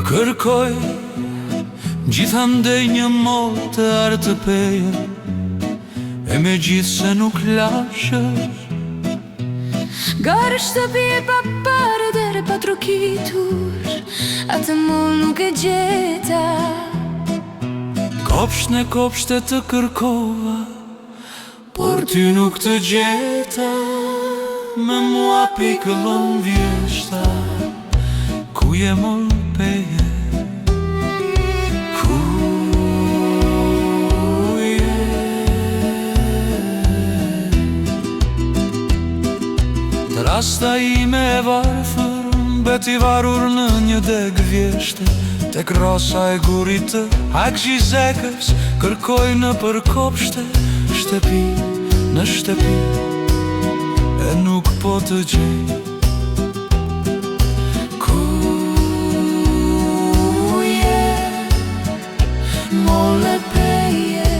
Kërkoj gjithandej një mol të artë të peje, e me gjithë se nuk lashe. Garë shtëpi pa pare dere pa trokitur, atë mol nuk e gjeta. Kopsht në kopshte të kërkova, por ty nuk të gjeta. Me mua pikëllon vjeshta, ku je mol peje? Rasta ime e varfër, beti varur në një deg vjeshte. Tek rosa e gurit të akgjizekës, kërkoj në përkopshte. Shtepi në shtepi, e nuk po të gjej. Ku je, mole peje?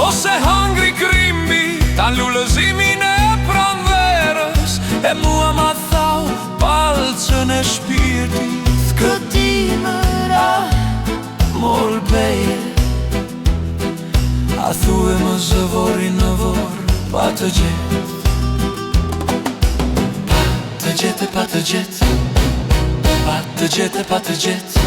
Ose hangri krimbi, tan lullëzimin e pranverës, e mua ma thau palcën e shpirtit. Këti më ra, mol peje. A thue më zëvori në vorë, pa të gjetë. Pa të gjete, pa të gjetë. Pa të gjete, pa të gjetë.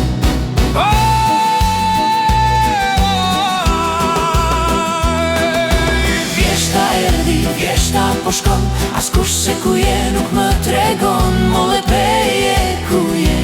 Vjeshta po shkon, askush se ku je nuk më tregon. Mole peje, ku je?